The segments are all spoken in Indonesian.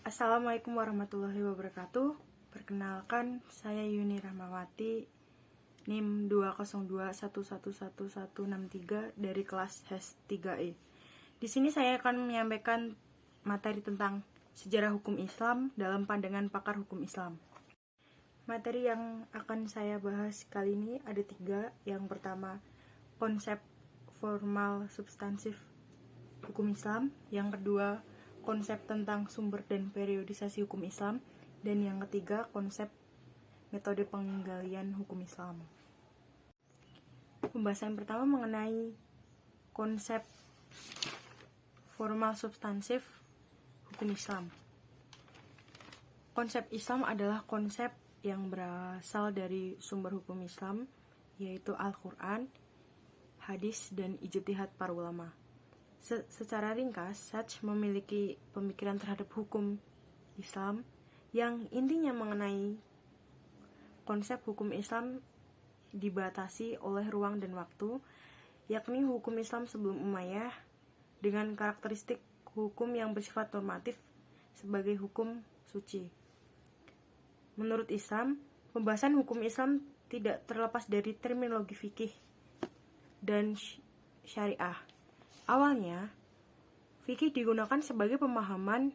Assalamualaikum warahmatullahi wabarakatuh. Perkenalkan, saya Yuni Rahmawati, NIM 202111163 dari kelas HES 3E. Di sini saya akan menyampaikan materi tentang sejarah hukum Islam dalam pandangan pakar hukum Islam. Materi yang akan saya bahas kali ini ada 3. Yang pertama, konsep formal substansif hukum Islam. Yang kedua, konsep tentang sumber dan periodisasi hukum Islam. Dan yang ketiga, konsep metode penggalian hukum Islam. Pembahasan pertama mengenai konsep formal substansif hukum Islam. Konsep Islam adalah konsep yang berasal dari sumber hukum Islam, yaitu Al-Quran, hadis, dan ijtihad para ulama. Secara ringkas, Sach memiliki pemikiran terhadap hukum Islam yang intinya mengenai konsep hukum Islam dibatasi oleh ruang dan waktu, yakni hukum Islam sebelum Umayyah dengan karakteristik hukum yang bersifat normatif sebagai hukum suci. Menurut Islam, pembahasan hukum Islam tidak terlepas dari terminologi fikih dan syariah. Awalnya, fikih digunakan sebagai pemahaman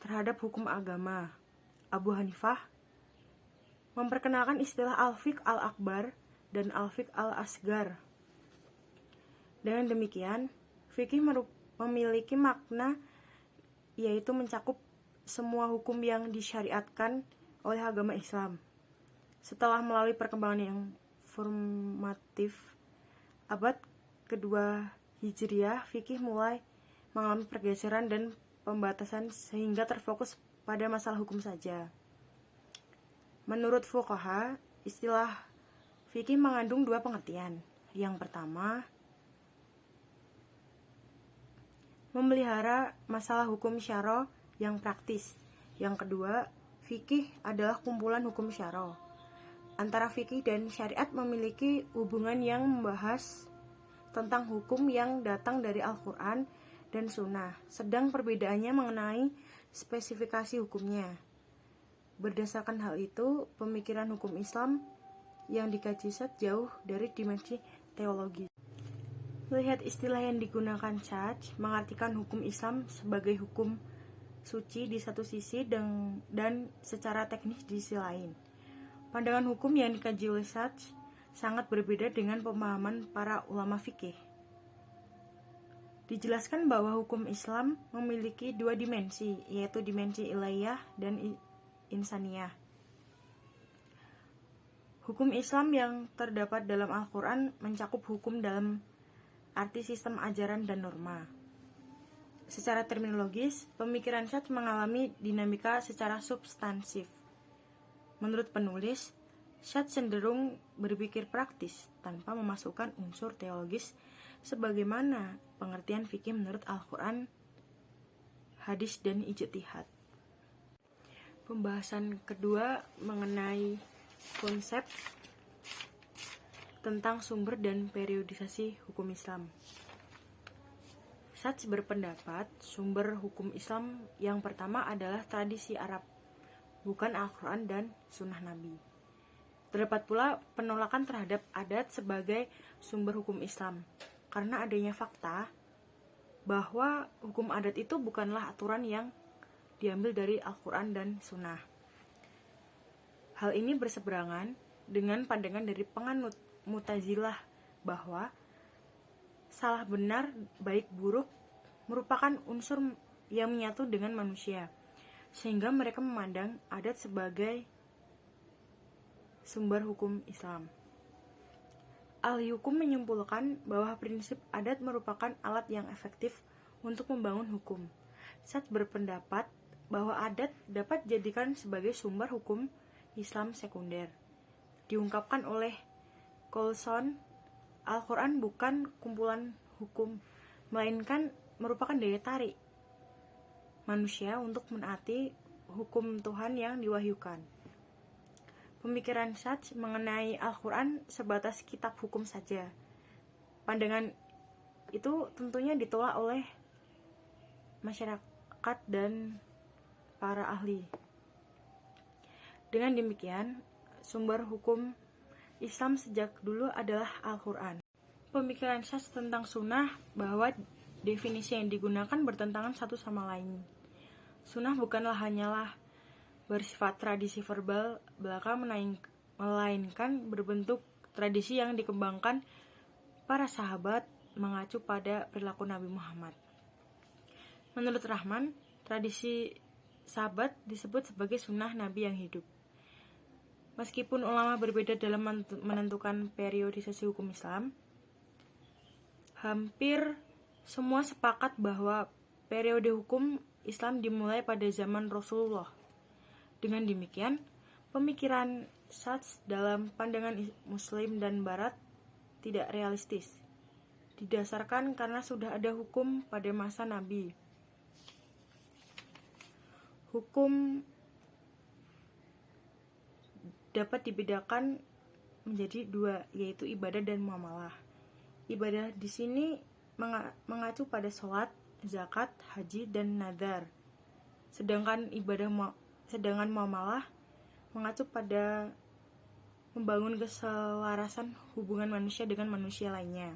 terhadap hukum agama. Abu Hanifah memperkenalkan istilah al-fiqh al-akbar dan al-fiqh al-asgar. Dengan demikian, fikih memiliki makna yaitu mencakup semua hukum yang disyariatkan oleh agama Islam. Setelah melalui perkembangan yang formatif, abad kedua Hijriah, fikih mulai mengalami pergeseran dan pembatasan sehingga terfokus pada masalah hukum saja. Menurut fuqaha, istilah fikih mengandung 2 pengertian. Yang pertama, memelihara masalah hukum syara yang praktis. Yang kedua, fikih adalah kumpulan hukum syara. Antara fikih dan syariat memiliki hubungan yang membahas tentang hukum yang datang dari Al-Quran dan Sunnah, sedang perbedaannya mengenai spesifikasi hukumnya. Berdasarkan hal itu, pemikiran hukum Islam yang dikaji Sach jauh dari dimensi teologi. Melihat istilah yang digunakan Sach, mengartikan hukum Islam sebagai hukum suci di satu sisi dan secara teknis di sisi lain. Pandangan hukum yang dikaji oleh Sach sangat berbeda dengan pemahaman para ulama fikih. Dijelaskan bahwa hukum Islam memiliki 2 dimensi, yaitu dimensi ilahiyah dan insaniyah. Hukum Islam yang terdapat dalam Al-Quran mencakup hukum dalam arti sistem ajaran dan norma. Secara terminologis, pemikiran Sach mengalami dinamika secara substansif. Menurut penulis, Sach cenderung berpikir praktis tanpa memasukkan unsur teologis sebagaimana pengertian fikih menurut Al-Quran, hadis, dan ijtihad. Pembahasan kedua mengenai konsep tentang sumber dan periodisasi hukum Islam. Sach berpendapat sumber hukum Islam yang pertama adalah tradisi Arab, bukan Al-Quran dan Sunnah Nabi. Terdapat pula penolakan terhadap adat sebagai sumber hukum Islam, karena adanya fakta bahwa hukum adat itu bukanlah aturan yang diambil dari Al-Quran dan Sunnah. Hal ini berseberangan dengan pandangan dari penganut Mu'tazilah bahwa salah benar, baik buruk merupakan unsur yang menyatu dengan manusia, sehingga mereka memandang adat sebagai sumber hukum Islam. Ahli hukum menyimpulkan bahwa prinsip adat merupakan alat yang efektif untuk membangun hukum. Sach berpendapat bahwa adat dapat dijadikan sebagai sumber hukum Islam sekunder. Diungkapkan oleh Coulson, Al-Quran bukan kumpulan hukum, melainkan merupakan daya tarik manusia untuk menaati hukum Tuhan yang diwahyukan. Pemikiran Sach mengenai Al-Quran sebatas kitab hukum saja. Pandangan itu tentunya ditolak oleh masyarakat dan para ahli. Dengan demikian, sumber hukum Islam sejak dulu adalah Al-Quran. Pemikiran Syadz tentang sunnah bahwa definisi yang digunakan bertentangan satu sama lain. Sunnah bukanlah hanyalah bersifat tradisi verbal belaka, melainkan berbentuk tradisi yang dikembangkan para sahabat mengacu pada perilaku Nabi Muhammad. Menurut Rahman, tradisi sahabat disebut sebagai sunnah Nabi yang hidup. Meskipun ulama berbeda dalam menentukan periodisasi hukum Islam, hampir semua sepakat bahwa periode hukum Islam dimulai pada zaman Rasulullah. Dengan demikian, pemikiran Syadz dalam pandangan Muslim dan Barat tidak realistis, didasarkan karena sudah ada hukum pada masa Nabi. Hukum dapat dibedakan menjadi dua, yaitu ibadah dan muamalah. Ibadah di sini mengacu pada sholat, zakat, haji, dan nadar. Sedangkan muamalah mengacu pada membangun keselarasan hubungan manusia dengan manusia lainnya.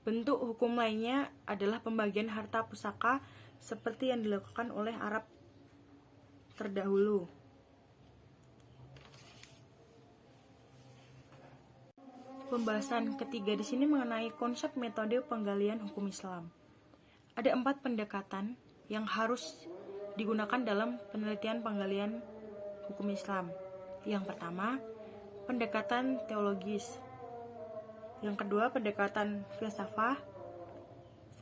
Bentuk hukum lainnya adalah pembagian harta pusaka seperti yang dilakukan oleh Arab terdahulu. Pembahasan ketiga di sini mengenai konsep metode penggalian hukum Islam. Ada 4 pendekatan yang harus digunakan dalam penelitian penggalian hukum Islam. Yang pertama, pendekatan teologis. Yang kedua, pendekatan filsafah,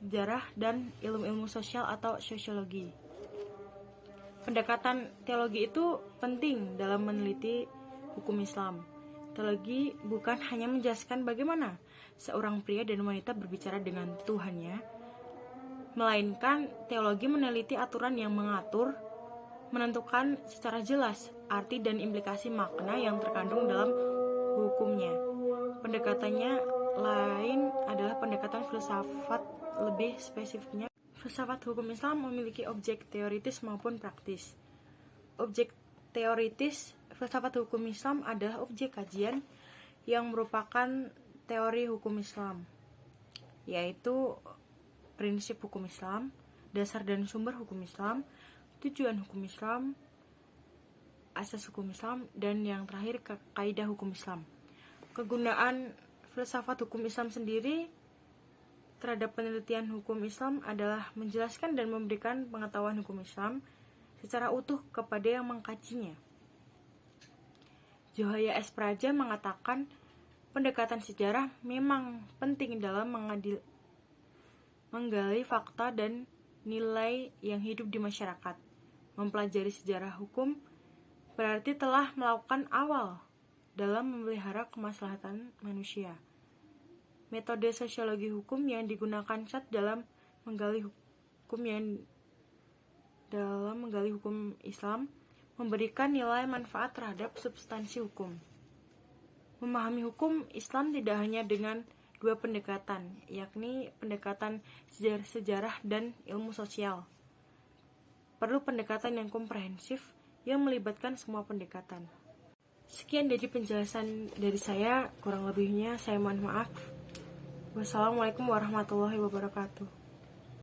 sejarah, dan ilmu-ilmu sosial atau sosiologi. Pendekatan teologi itu penting dalam meneliti hukum Islam. Teologi bukan hanya menjelaskan bagaimana seorang pria dan wanita berbicara dengan Tuhannya, melainkan teologi meneliti aturan yang mengatur, menentukan secara jelas arti dan implikasi makna yang terkandung dalam hukumnya. Pendekatannya lain adalah pendekatan filsafat. Lebih spesifiknya, filsafat hukum Islam memiliki objek teoritis maupun praktis. Objek teoritis filsafat hukum Islam adalah objek kajian yang merupakan teori hukum Islam, yaitu prinsip hukum Islam, dasar dan sumber hukum Islam, tujuan hukum Islam, asas hukum Islam, dan yang terakhir kaidah hukum Islam. Kegunaan filsafat hukum Islam sendiri terhadap penelitian hukum Islam adalah menjelaskan dan memberikan pengetahuan hukum Islam secara utuh kepada yang mengkajinya. Johaya S. Praja mengatakan pendekatan sejarah memang penting dalam menggali fakta dan nilai yang hidup di masyarakat. Mempelajari sejarah hukum berarti telah melakukan awal dalam memelihara kemaslahatan manusia. Metode sosiologi hukum yang digunakan Syadz dalam menggali hukum Islam memberikan nilai manfaat terhadap substansi hukum. Memahami hukum Islam tidak hanya dengan 2 pendekatan, yakni pendekatan sejarah dan ilmu sosial. Perlu pendekatan yang komprehensif yang melibatkan semua pendekatan. Sekian dari penjelasan dari saya, kurang lebihnya saya mohon maaf. Wassalamualaikum warahmatullahi wabarakatuh.